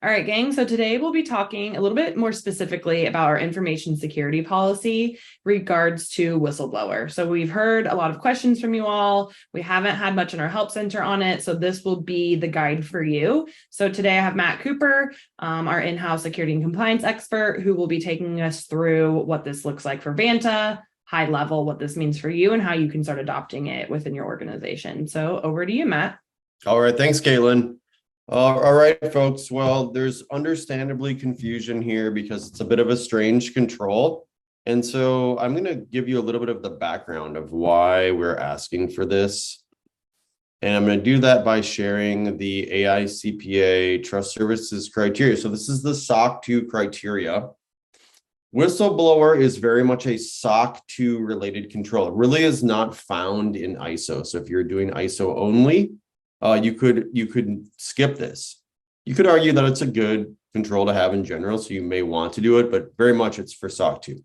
All right, gang. So today we'll be talking a little bit more specifically about our information security policy regards to whistleblower. So we've heard a lot of questions from you all. We haven't had much in our help center on it. So this will be the guide for you. So today I have Matt Cooper, our in-house security and compliance expert, who will be taking us through what this looks like for Vanta, high level, what this means for you and how you can start adopting it within your organization. So over to you, Matt. All right. Thanks, Caitlin. All right, folks. Well, there's understandably confusion here because it's a bit of a strange control. And so I'm going to give you a little bit of the background of why we're asking for this. And I'm going to do that by sharing the AICPA Trust Services criteria. So this is the SOC 2 criteria. Whistleblower is very much a SOC 2 related control. It really is not found in ISO. So if you're doing ISO only, you could skip this. You could argue that it's a good control to have in general, so you may want to do it, but very much it's for SOC 2.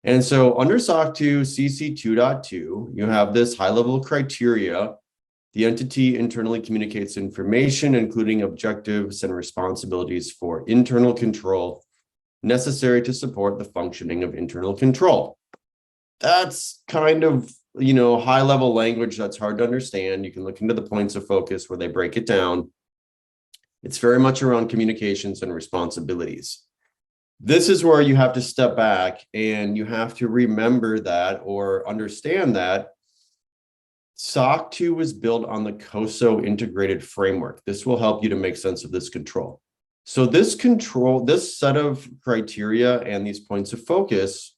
And so under SOC 2 CC 2.2, you have this high-level criteria. The entity internally communicates information, including objectives and responsibilities for internal control necessary to support the functioning of internal control. That's kind of high level language that's hard to understand. You can look into the points of focus where they break it down. It's very much around communications and responsibilities. This is where you have to step back and you have to remember that or understand that SOC 2 was built on the COSO integrated framework. This will help you to make sense of this control. So this set of criteria and these points of focus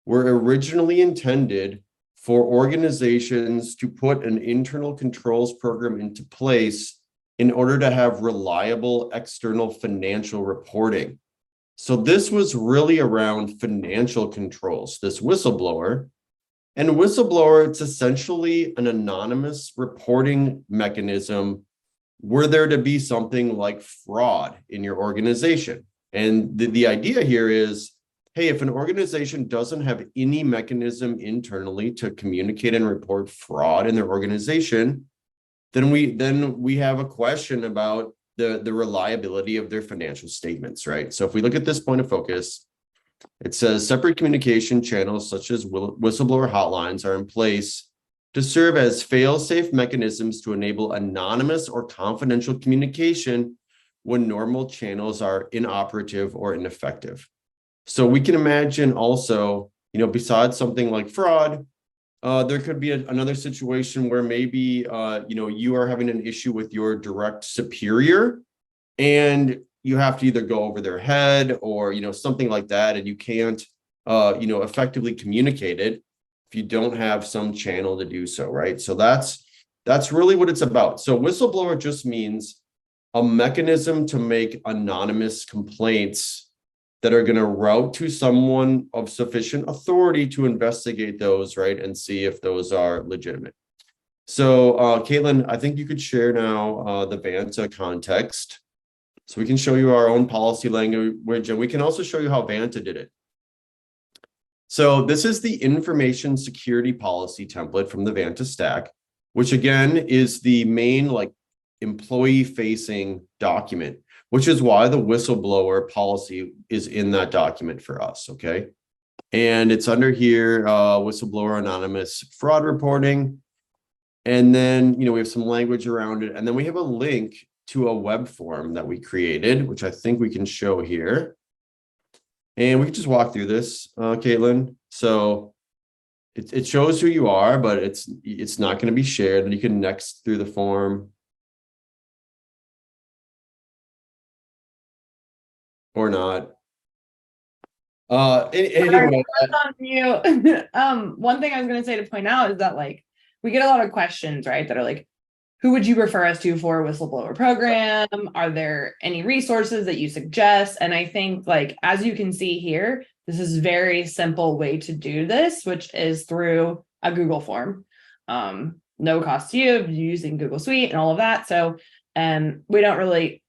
were originally intended for organizations to put an internal controls program into place in order to have reliable external financial reporting. So this was really around financial controls, this whistleblower. And whistleblower, it's essentially an anonymous reporting mechanism were there to be something like fraud in your organization. And the idea here is, hey, if an organization doesn't have any mechanism internally to communicate and report fraud in their organization, then we have a question about the reliability of their financial statements, right? So if we look at this point of focus, it says separate communication channels such as whistleblower hotlines are in place to serve as fail-safe mechanisms to enable anonymous or confidential communication when normal channels are inoperative or ineffective. So we can imagine also, besides something like fraud, there could be another situation where maybe, you are having an issue with your direct superior and you have to either go over their head or, something like that. And you can't, effectively communicate it if you don't have some channel to do so, right? So that's really what it's about. So whistleblower just means a mechanism to make anonymous complaints that are going to route to someone of sufficient authority to investigate those, right, and see if those are legitimate. So, Caitlin, I think you could share now the Vanta context. So we can show you our own policy language, and we can also show you how Vanta did it. So this is the information security policy template from the Vanta stack, which again is the main employee-facing document, which is why the whistleblower policy is in that document for us, okay? And it's under here, whistleblower anonymous fraud reporting. And then, we have some language around it. And then we have a link to a web form that we created, which I think we can show here. And we can just walk through this, Caitlin. So it shows who you are, but it's not going to be shared. And you can next through the form. Or not. Anyway. On you. One thing I was going to say to point out is that we get a lot of questions, right? That are like, who would you refer us to for a whistleblower program? Are there any resources that you suggest? And I think as you can see here, this is a very simple way to do this, which is through a Google form. No cost to you using Google Suite and all of that. So we don't really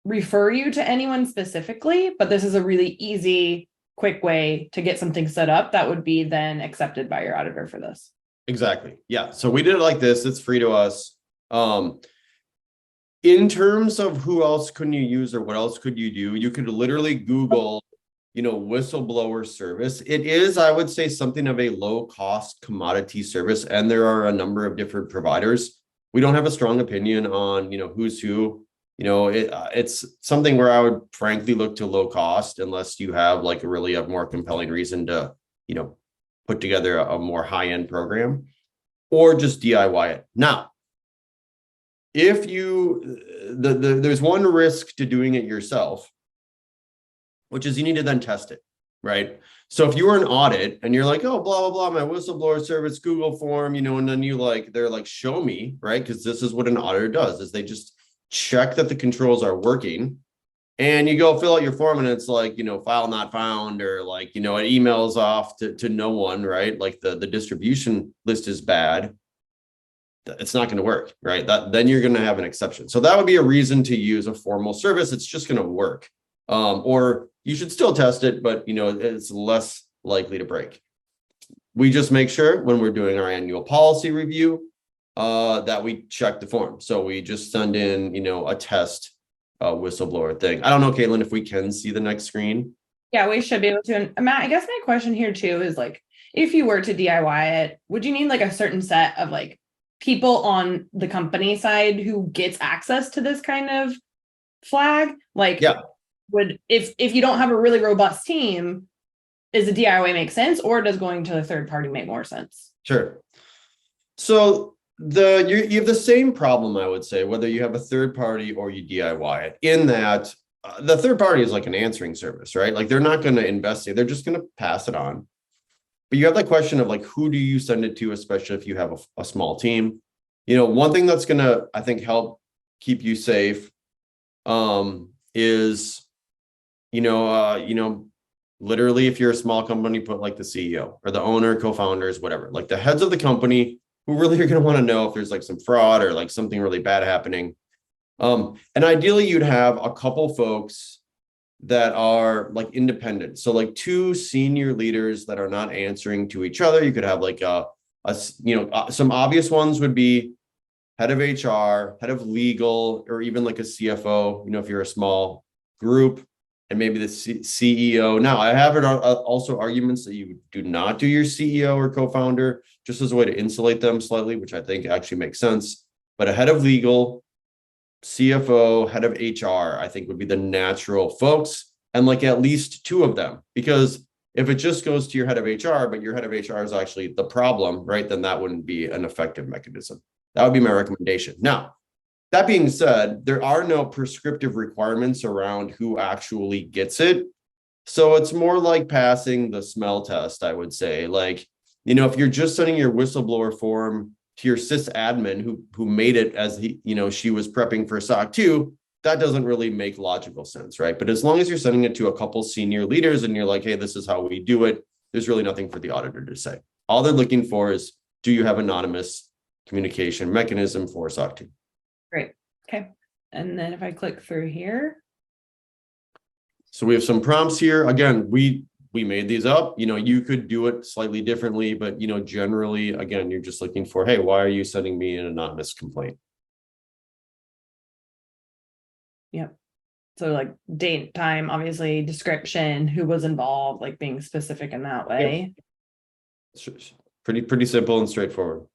refer you to anyone specifically, but this is a really easy, quick way to get something set up that would be then accepted by your auditor for this. Exactly. Yeah. So we did it like this. It's free to us. In terms of who else couldn't you use or what else could you do, you could literally Google, whistleblower service. It is, I would say, something of a low cost commodity service, and there are a number of different providers. We don't have a strong opinion on, who's who. It's something where I would frankly look to low cost unless you have like really a more compelling reason to, put together a more high-end program, or just DIY it. Now, if there's one risk to doing it yourself, which is you need to then test it, right? So if you were an audit and you're like, oh, blah, blah, blah, my whistleblower service, Google form, and then they're like, show me, right? Because this is what an auditor does, is they just check that the controls are working. And you go fill out your form and it's like, file not found, or like, it emails off to no one, right? Like the distribution list is bad. It's not going to work, right? Then you're going to have an exception. So that would be a reason to use a formal service. It's just going to work. Or you should still test it, but it's less likely to break. We just make sure when we're doing our annual policy review that we check the form. So we just send in, a test whistleblower thing. I don't know, Caitlin, if we can see the next screen. Yeah, we should be able to. And Matt, I guess my question here too is like, if you were to DIY it, would you need like a certain set of like people on the company side who gets access to this kind of flag? Like, yeah, would if you don't have a really robust team, is a DIY make sense, or does going to a third party make more sense? Sure. So you have the same problem, I would say, whether you have a third party or you DIY it, in that the third party is like an answering service, right? Like they're not going to investigate, they're just going to pass it on. But you have the question of like, who do you send it to, especially if you have a small team? One thing that's going to, I think, help keep you safe is, literally, if you're a small company, put like the CEO or the owner, co-founders, whatever, like the heads of the company, who really are going to want to know if there's like some fraud or like something really bad happening. And ideally, you'd have a couple folks that are like independent. So like two senior leaders that are not answering to each other. You could have like some obvious ones would be head of HR, head of legal, or even like a CFO, if you're a small group, and maybe the CEO. Now, I have also arguments that you do not do your CEO or co-founder, just as a way to insulate them slightly, which I think actually makes sense. But a head of legal, CFO, head of HR, I think would be the natural folks, and like at least two of them. Because if it just goes to your head of HR, but your head of HR is actually the problem, right? Then that wouldn't be an effective mechanism. That would be my recommendation. Now, that being said, there are no prescriptive requirements around who actually gets it. So it's more like passing the smell test, I would say. Like, if you're just sending your whistleblower form to your sysadmin who made it as she was prepping for SOC 2, that doesn't really make logical sense, right? But as long as you're sending it to a couple senior leaders and you're like, hey, this is how we do it, there's really nothing for the auditor to say. All they're looking for is, do you have anonymous communication mechanism for SOC 2? Great. Okay. And then if I click through here. So we have some prompts here. Again, we made these up. You could do it slightly differently, but generally, again, you're just looking for, hey, why are you sending me an anonymous complaint? Yep. So like date, time, obviously, description, who was involved, like being specific in that way. Yep. Pretty simple and straightforward.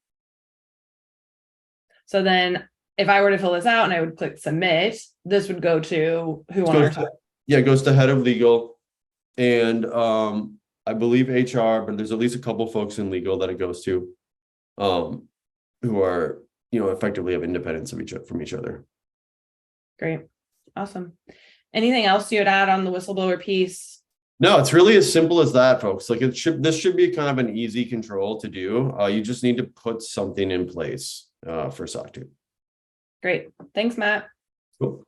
So then if I were to fill this out and I would click submit, this would go to who on our side? Yeah, it goes to head of legal and I believe HR, but there's at least a couple folks in legal that it goes to who are, effectively have independence from each other. Great. Awesome. Anything else you would add on the whistleblower piece? No, it's really as simple as that, folks. Like this should be kind of an easy control to do. You just need to put something in place for SOC 2. Great. Thanks, Matt. Cool.